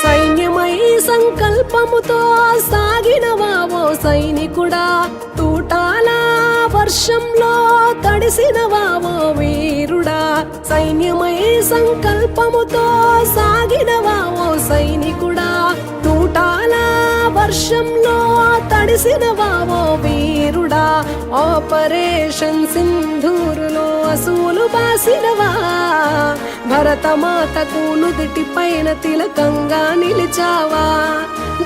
సైన్యమై సంకల్పముతో సాగినవావో సైనికుడా, తూటాల వర్షంలో తడిసినవావో వీరుడా. సైన్యమై సంకల్పముతో సాగినవావో సైనికుడా, తూటాల వర్షంలో తడిసినవావో వీరుడా. ఆపరేషన్ సింధూరులో అసూలు బాసినవా, భరతమాతకు నుదుటి పైన తిలకంగా నిలిచావా.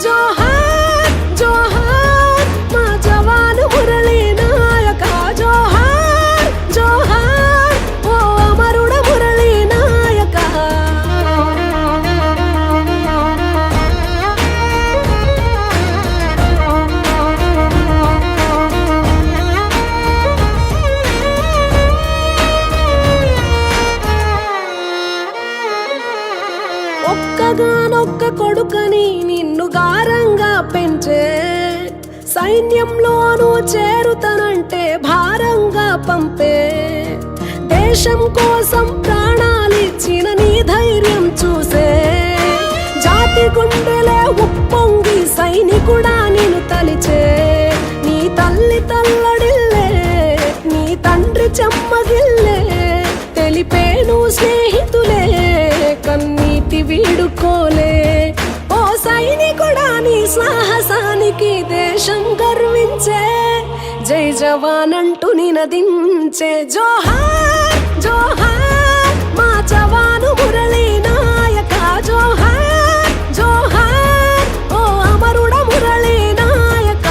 జోహార్ జోహార్ మా జవాను మురళీ నాయక, జోహార్ జోహార్ ఓ అమరుడ మురళీ నాయక. ఒక్కగానొక్క కొడుకని నిన్ను గారంగా పెంచే, సైన్యంలోనూ చేరుతనంటే భారంగా పంపే. దేశం కోసం ప్రాణాలిచ్చిన నీ ధైర్యం చూసే, జాతి గుండెలే ఉప్పొంగి సైనికుడా నిన్ను తలిచే. నీ తల్లి తల్లడిల్లే, నీ తండ్రి చెమ్మగిల్లే, తెలిపేను స్నేహితులే కన్నీటి వీడుకోలే. ఓ సైనికుడా నీ సాహసానికి దేశం గర్వించే, జై జవాన్ అంటూ నినదించే. జోహార్ జోహార్ మా జవాను మురళీ నాయక, జోహార్ జోహార్ ఓ అమరుడ మురళీ నాయక.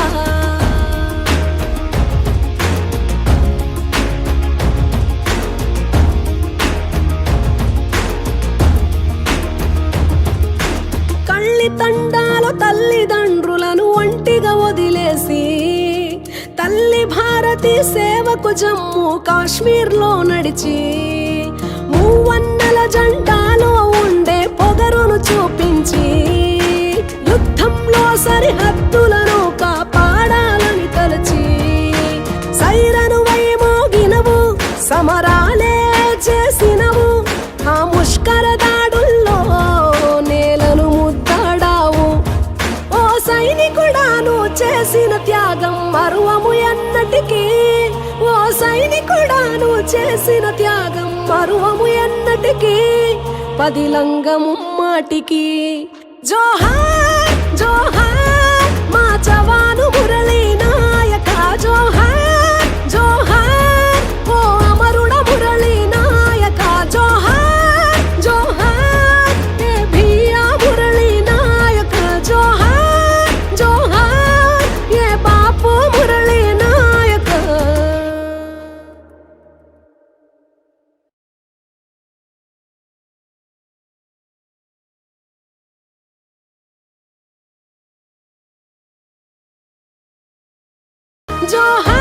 కళ్ళి తండాలో తల్లిదండ్రులను ఒంటిగా వదిలేసి, తల్లి భారతి సేవకు జమ్మూ కాశ్మీర్లో నడిచి, మూవన్నెల జెండాలో ఉండే పొగరును చూపించి, యుద్ధంలో సరిహద్దులను కాపాడాలని తలచి, సైరను వై మోగినవు, సమరాలే చేసినవు, ఆ ముష్కర దాడుల్లో నేలను ముద్దాడావు. ఓ సైనికుడాను చేసిన త్యాగం మరువము ఎన్నటికీ, ఓ సైనికుడాను చేసిన త్యాగం మరువము ఎన్నటికీ, పదిలంగము మాటికి. జోహార్ జోహార్ మా జవాను మురళీ నాయక, జోహార్ జోహార్ ఓ అమరుడ మురళీ నాయక. జోహార్ జోహార్ ఏ భీయా మురళీ నాయక, జోహార్ జోహార్ ఏ బాపు మురళీ నాయక. జోహార్